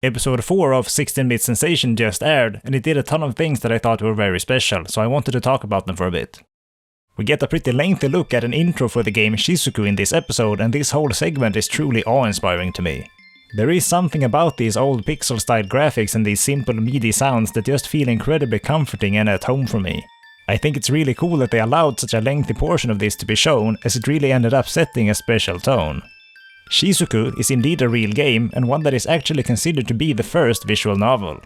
Episode 4 of 16-Bit Sensation just aired, and it did a ton of things that I thought were very special, so I wanted to talk about them for a bit. We get a pretty lengthy look at an intro for the game Shizuku in this episode, and this whole segment is truly awe-inspiring to me. There is something about these old pixel-styled graphics and these simple MIDI sounds that just feel incredibly comforting and at home for me. I think it's really cool that they allowed such a lengthy portion of this to be shown, as it really ended up setting a special tone. Shizuku is indeed a real game, and one that is actually considered to be the first visual novel.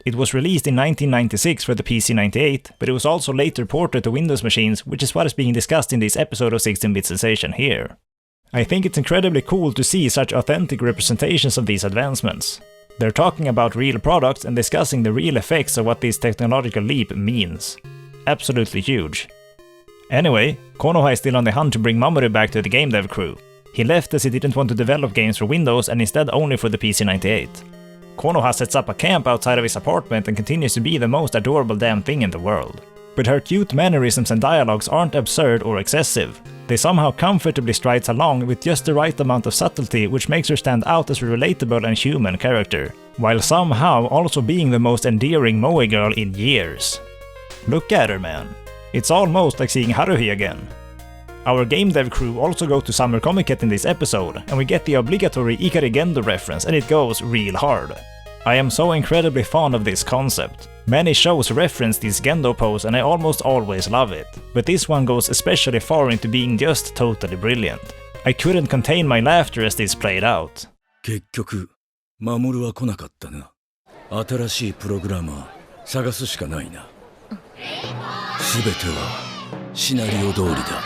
It was released in 1996 for the PC-98, but it was also later ported to Windows machines, which is what is being discussed in this episode of 16-Bit Sensation here. I think it's incredibly cool to see such authentic representations of these advancements. They're talking about real products and discussing the real effects of what this technological leap means. Absolutely huge. Anyway, Konoha is still on the hunt to bring Mamoru back to the game dev crew. He left as he didn't want to develop games for Windows and instead only for the PC-98. Konoha sets up a camp outside of his apartment and continues to be the most adorable damn thing in the world. But her cute mannerisms and dialogues aren't absurd or excessive. They somehow comfortably strides along with just the right amount of subtlety, which makes her stand out as a relatable and human character, while somehow also being the most endearing moe girl in years. Look at her, man. It's almost like seeing Haruhi again. Our game dev crew also go to Summer Comiket in this episode, and we get the obligatory Ikari Gendo reference, and it goes real hard. I am so incredibly fond of this concept. Many shows reference this Gendo pose and I almost always love it, but this one goes especially far into being just totally brilliant. I couldn't contain my laughter as this played out. 結局、Mamoru は来なかったな。新しいプログラマー探すしかないな。すべてはシナリオ通りだ。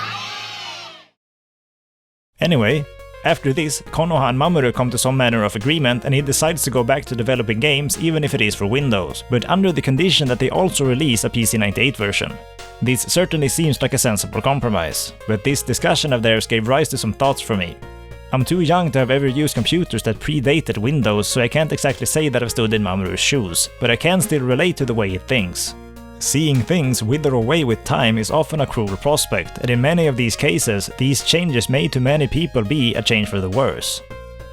Anyway, after this, Konoha and Mamoru come to some manner of agreement and he decides to go back to developing games even if it is for Windows, but under the condition that they also release a PC-98 version. This certainly seems like a sensible compromise, but this discussion of theirs gave rise to some thoughts for me. I'm too young to have ever used computers that predated Windows, so I can't exactly say that I've stood in Mamoru's shoes, but I can still relate to the way he thinks. Seeing things wither away with time is often a cruel prospect, and in many of these cases, these changes may to many people be a change for the worse.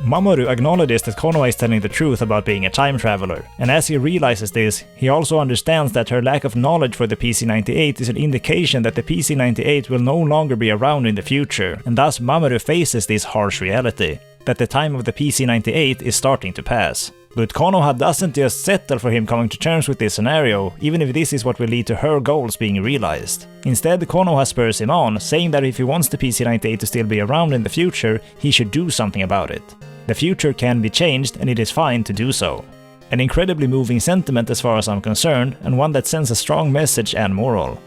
Mamoru acknowledges that Konoha is telling the truth about being a time traveler, and as he realizes this, he also understands that her lack of knowledge for the PC-98 is an indication that the PC-98 will no longer be around in the future, and thus Mamoru faces this harsh reality, that the time of the PC-98 is starting to pass. But Konoha doesn't just settle for him coming to terms with this scenario, even if this is what will lead to her goals being realized. Instead, Konoha spurs him on, saying that if he wants the PC-98 to still be around in the future, he should do something about it. The future can be changed, and it is fine to do so. An incredibly moving sentiment as far as I'm concerned, and one that sends a strong message and moral.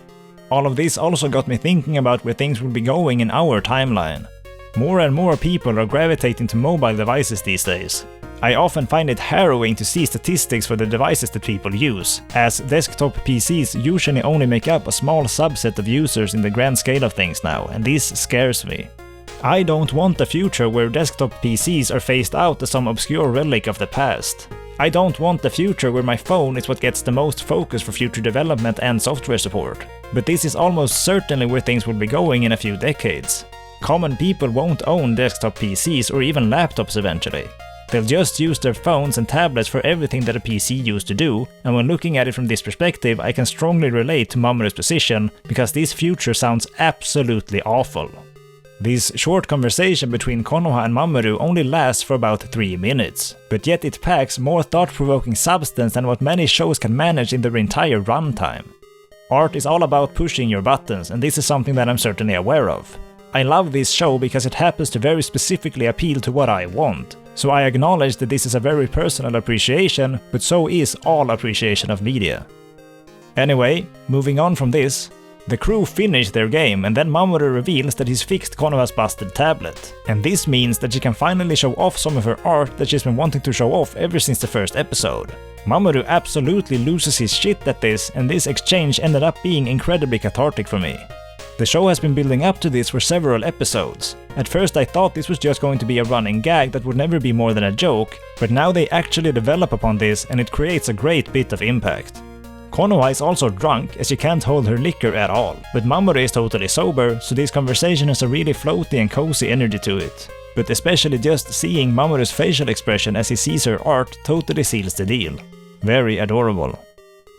All of this also got me thinking about where things will be going in our timeline. More and more people are gravitating to mobile devices these days. I often find it harrowing to see statistics for the devices that people use, as desktop PCs usually only make up a small subset of users in the grand scale of things now, and this scares me. I don't want a future where desktop PCs are phased out as some obscure relic of the past. I don't want a future where my phone is what gets the most focus for future development and software support. But this is almost certainly where things will be going in a few decades. Common people won't own desktop PCs or even laptops eventually. They'll just use their phones and tablets for everything that a PC used to do, and when looking at it from this perspective, I can strongly relate to Mamoru's position, because this future sounds absolutely awful. This short conversation between Konoha and Mamoru only lasts for about 3 minutes, but yet it packs more thought-provoking substance than what many shows can manage in their entire runtime. Art is all about pushing your buttons, and this is something that I'm certainly aware of. I love this show because it happens to very specifically appeal to what I want. So I acknowledge that this is a very personal appreciation, but so is all appreciation of media. Anyway, moving on from this, the crew finish their game and then Mamoru reveals that he's fixed Konoha's busted tablet. And this means that she can finally show off some of her art that she's been wanting to show off ever since the first episode. Mamoru absolutely loses his shit at this, and this exchange ended up being incredibly cathartic for me. The show has been building up to this for several episodes. At first I thought this was just going to be a running gag that would never be more than a joke, but now they actually develop upon this and it creates a great bit of impact. Konoha is also drunk, as she can't hold her liquor at all, but Mamoru is totally sober, so this conversation has a really floaty and cozy energy to it. But especially just seeing Mamoru's facial expression as he sees her art totally seals the deal. Very adorable.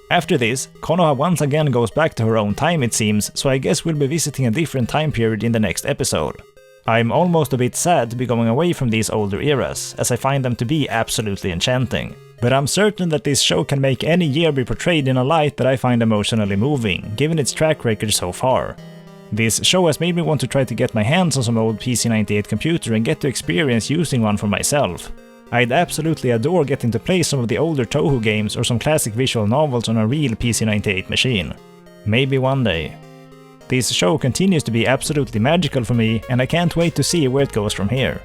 After this, Konoha once again goes back to her own time it seems, so I guess we'll be visiting a different time period in the next episode. I'm almost a bit sad to be going away from these older eras, as I find them to be absolutely enchanting. But I'm certain that this show can make any year be portrayed in a light that I find emotionally moving, given its track record so far. This show has made me want to try to get my hands on some old PC-98 computer and get to experience using one for myself. I'd absolutely adore getting to play some of the older Toho games or some classic visual novels on a real PC-98 machine. Maybe one day. This show continues to be absolutely magical for me, and I can't wait to see where it goes from here.